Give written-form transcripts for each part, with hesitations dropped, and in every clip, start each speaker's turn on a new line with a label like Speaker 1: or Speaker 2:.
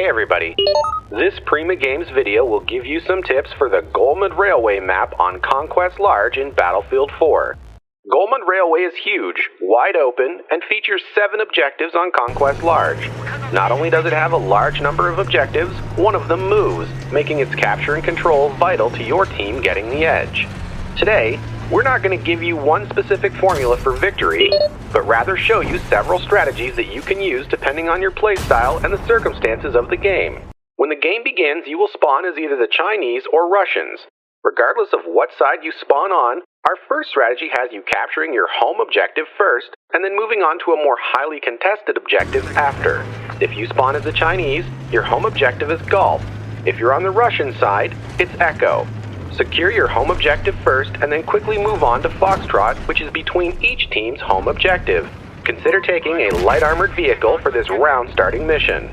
Speaker 1: Hey everybody, this Prima Games video will give you some tips for the Golmud Railway map on Conquest Large in Battlefield 4. Golmud Railway is huge, wide open, and features 7 objectives on Conquest Large. Not only does it have a large number of objectives, one of them moves, making its capture and control vital to your team getting the edge. Today, we're not going to give you one specific formula for victory, but rather show you several strategies that you can use depending on your playstyle and the circumstances of the game. When the game begins, you will spawn as either the Chinese or Russians. Regardless of what side you spawn on, our first strategy has you capturing your home objective first, and then moving on to a more highly contested objective after. If you spawn as the Chinese, your home objective is Golf. If you're on the Russian side, it's Echo. Secure your home objective first, and then quickly move on to Foxtrot, which is between each team's home objective. Consider taking a light armored vehicle for this round starting mission.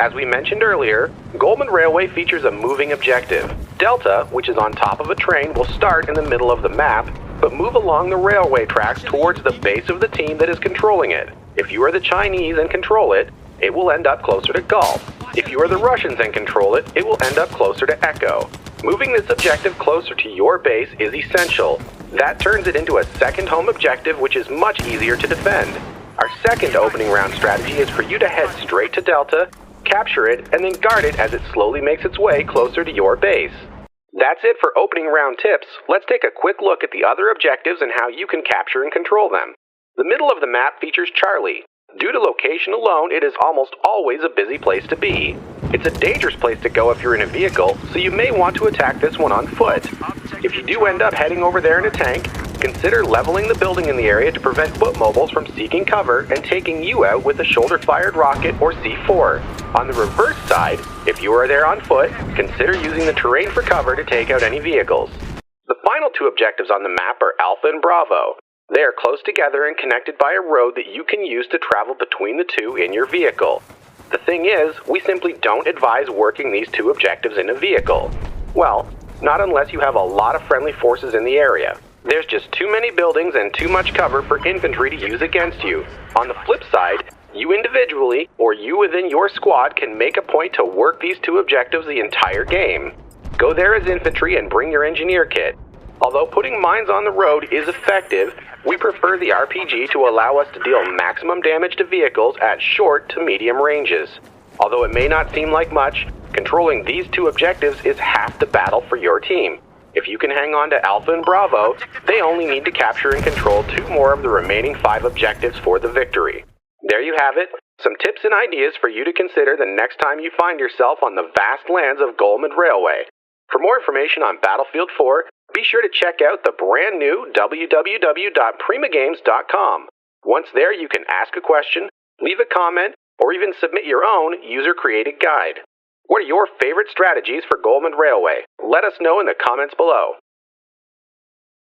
Speaker 1: As we mentioned earlier, Golmud Railway features a moving objective. Delta, which is on top of a train, will start in the middle of the map, but move along the railway tracks towards the base of the team that is controlling it. If you are the Chinese and control it, it will end up closer to Golf. If you are the Russians and control it, it will end up closer to Echo. Moving this objective closer to your base is essential. That turns it into a second home objective, which is much easier to defend. Our second opening round strategy is for you to head straight to Delta, capture it, and then guard it as it slowly makes its way closer to your base. That's it for opening round tips. Let's take a quick look at the other objectives and how you can capture and control them. The middle of the map features Charlie. Due to location alone, it is almost always a busy place to be. It's a dangerous place to go if you're in a vehicle, so you may want to attack this one on foot. If you do end up heading over there in a tank, consider leveling the building in the area to prevent foot mobiles from seeking cover and taking you out with a shoulder-fired rocket or C4. On the reverse side, if you are there on foot, consider using the terrain for cover to take out any vehicles. The final 2 objectives on the map are Alpha and Bravo. They are close together and connected by a road that you can use to travel between the 2 in your vehicle. The thing is, we simply don't advise working these 2 objectives in a vehicle. Well, not unless you have a lot of friendly forces in the area. There's just too many buildings and too much cover for infantry to use against you. On the flip side, you individually, or you within your squad, can make a point to work these 2 objectives the entire game. Go there as infantry and bring your engineer kit. Although putting mines on the road is effective, we prefer the RPG to allow us to deal maximum damage to vehicles at short to medium ranges. Although it may not seem like much, controlling these 2 objectives is half the battle for your team. If you can hang on to Alpha and Bravo, they only need to capture and control 2 more of the remaining 5 objectives for the victory. There you have it, some tips and ideas for you to consider the next time you find yourself on the vast lands of Golmud Railway. For more information on Battlefield 4, be sure to check out the brand new www.primagames.com. Once there, you can ask a question, leave a comment, or even submit your own user-created guide. What are your favorite strategies for Golmud Railway? Let us know in the comments below.